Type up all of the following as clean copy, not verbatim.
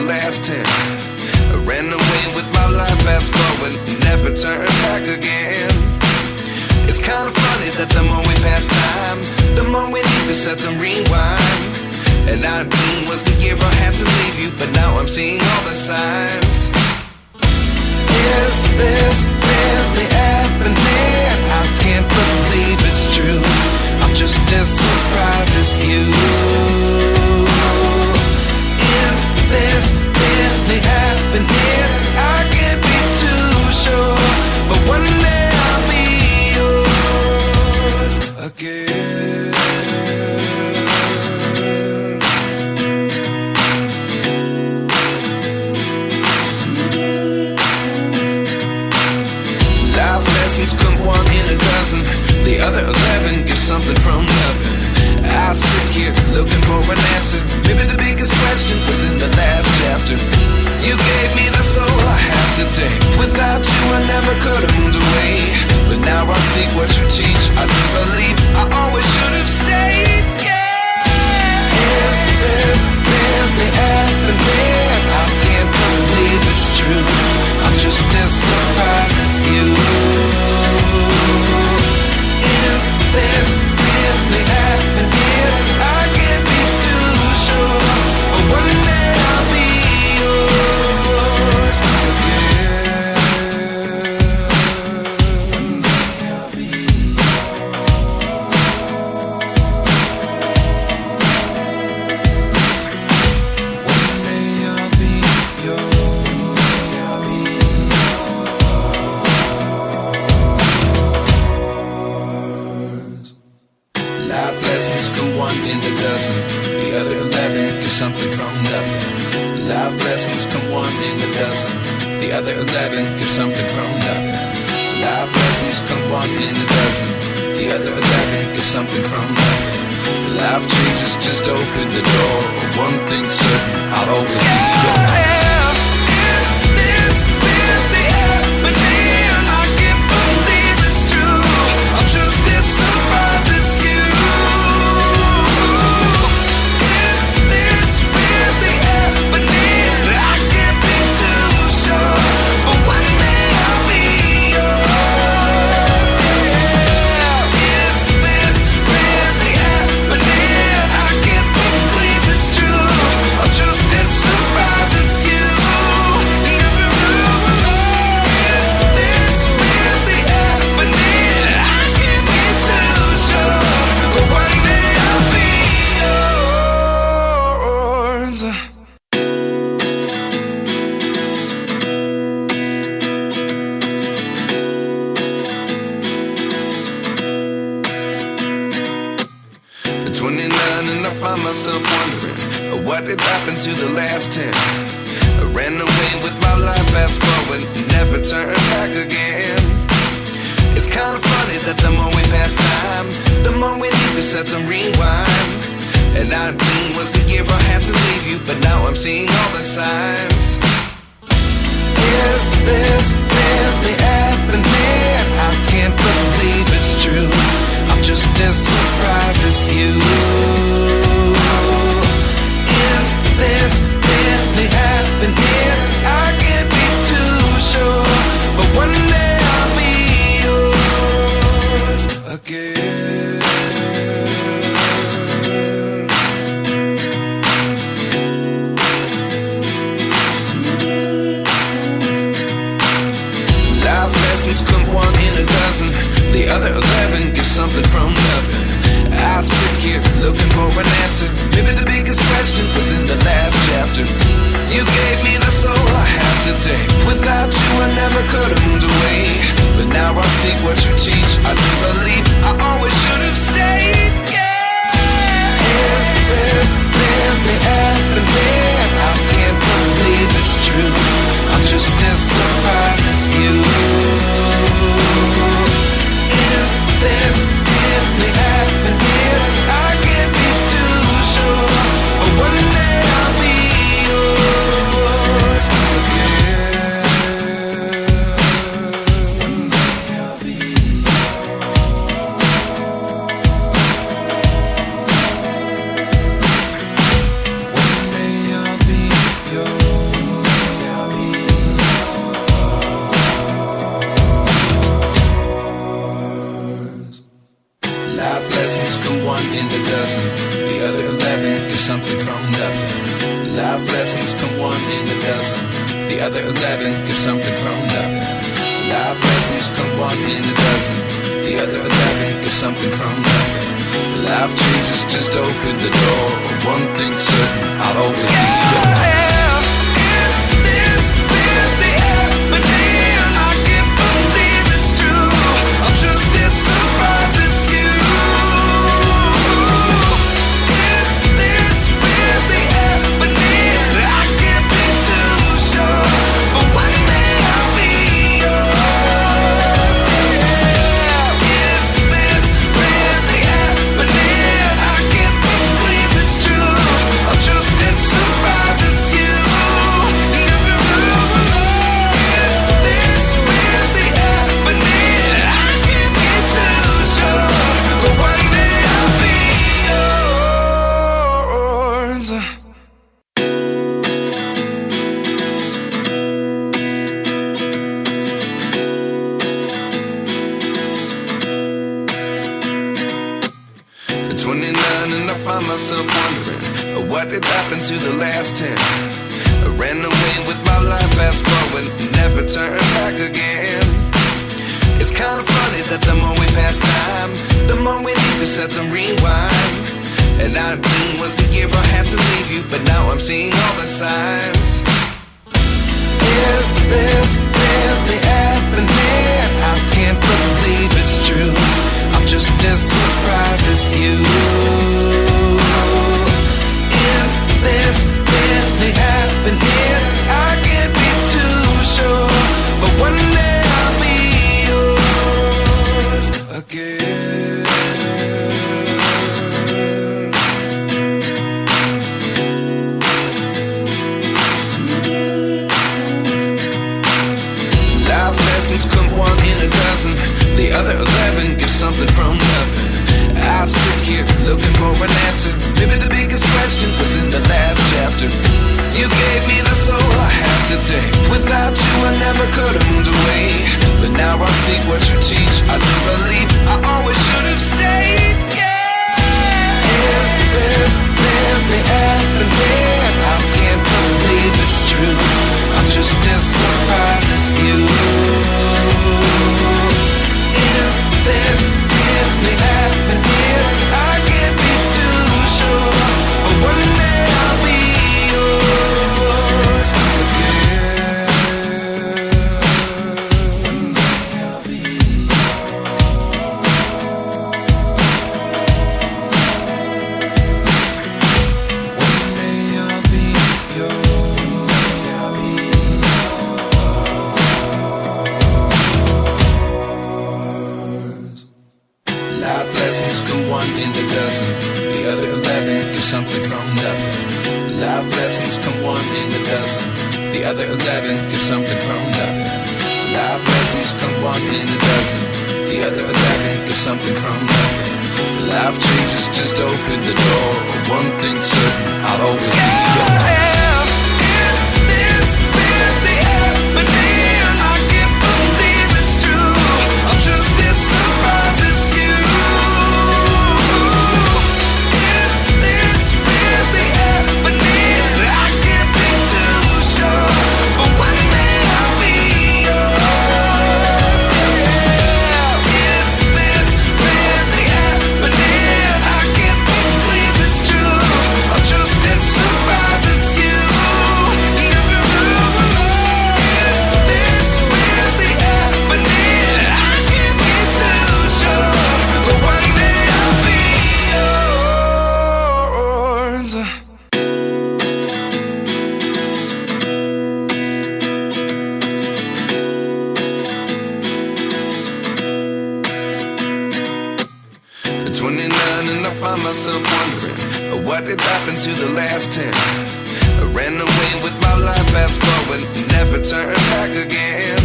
last 10. I ran away with my life, fast forward, never turn back again. It's kind of funny that the more we pass time, the more we need to set the rewind. And 19 was the year I had to leave you, but now I'm seeing all the signs. Is this really happening? I can't believe it's true. I'm just as surprised as you. Is this really happening? I can't be too sure, but one day I'll be yours again. Life lessons come one in a dozen. The other 11 give something from nothing. I sit here looking for an answer. Maybe the biggest question was in the last chapter. You gave me the soul I have today. Without you I never could have moved away. But now I see what you teach. I do believe I always should have stayed. Yeah. Is this really happening? I can't believe it's true. I'm just as surprised as you. Is this really happening? I can't be too sure, but one day I'll be yours again. One day I'll be yours. One day I'll be yours. Life lessons come one in a dozen. The other 11 give something from nothing. Life lessons come one in a dozen. The other 11 give something from nothing. Life lessons come one in a dozen. The other 11 give something from nothing. Life changes just open the door. One thing's certain, I'll always be yours. Is this really happening? I can't believe it's true. I'm just as surprised as you. Is this really happening? I can't be too sure, but one day I'll be yours. Yeah. Is this really happening? I can't believe it's true. I'm just as surprised as you. Is this really happening? I can't be too sure, but one day I'll be yours. At 29 and I find myself wondering what did happen to the last 10. I ran away with my life, fast forward, never turn back again. It's kind of funny that the more we pass time, the more we need to set the rewind. And 19 was the year I had to leave you, but now I'm seeing all the signs. Is this really happening? I can't believe it's true. I'm just as surprised as you. Is this really happening? I can't be too sure, but one day I'll be yours again. Life lessons come one in a dozen. The other 11 give something from nothing. I sit here looking for an answer. Maybe the biggest question was in the last chapter. You gave me the soul I have today. Without you I never could have moved away. But now I see what you teach. I do believe I always should have stayed. Yeah. Is this really happening? I can't believe it's true. I'm just as surprised as you. Is this really happening? I can't be too sure, but one day I'll be yours again. One day I'll be yours. come one in a dozen. The other 11 give something from nothing. Life lessons come one in a dozen. The other 11 give something from nothing. Life changes just open the door. One thing's certain, I'll always be yours. Is this really happening? I can't believe it's true. I'm just as surprised as you. Is this really happening? I can't be too sure, but one day I'll be yours. Is this really happening? I can't believe it's true. I'm just as surprised as you. Is this really happening? I can't be too sure, but one day I'll be yours. At 29 and I find myself wondering, what did happen to the last 10? I ran away with my life, fast forward, never turn back again. It's kind of funny that the more we pass time, the more we need to set the rewind. And 19 was the year I had to leave you, but now I'm seeing all the signs. Is this really happening? I can't believe it's true. I'm just as surprised as you. Is this really happening? I can't be too sure, but one day I'll be yours again. Life lessons come one in a dozen. The other 11 give something from nothing. I sit here looking for an answer. Maybe the biggest question was in the last chapter. You gave me the soul I have today. Without you I never could have moved away. But now I see what you teach. I do believe I always should have stayed. Yeah. Is this really happening? I can't believe it's true. I'm just as surprised as you. Is this really happening? I can't be too sure, but one day I'll be yours again. One day I'll be yours. One day I'll be yours. Life lessons come one in a dozen. The other 11 give something from nothing. Life lessons come one in a dozen. The other 11 give something from nothing. Life lessons come one in a dozen. The other 11 give something from nothing. Life changes just open the door. One thing's certain, I'll always be yours. Is this really happening? I can't believe it's true. I'm just as surprised as you. Is this really happening? I can't be too sure, but one day I'll be yours. Is this really happening? I can't believe it's true. I'm just as surprised as you. Is this really happening? I can't be too sure, but one day I'll be yours. At 29 and I find myself wondering, what did happen to the last 10? I ran away with my life, fast forward, never turn back again.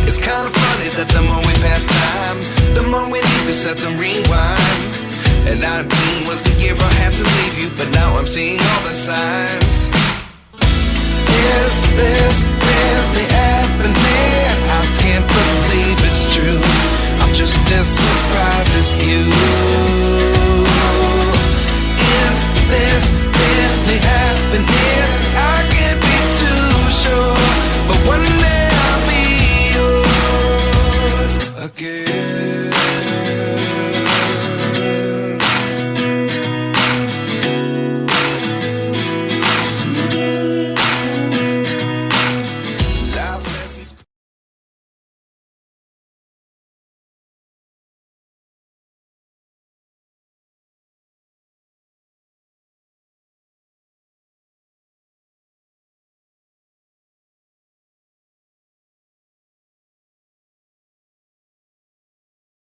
It's kind of funny that the more we pass time, the more we need to set the rewind. And 19 was the year I had to leave you, but now I'm seeing all the signs.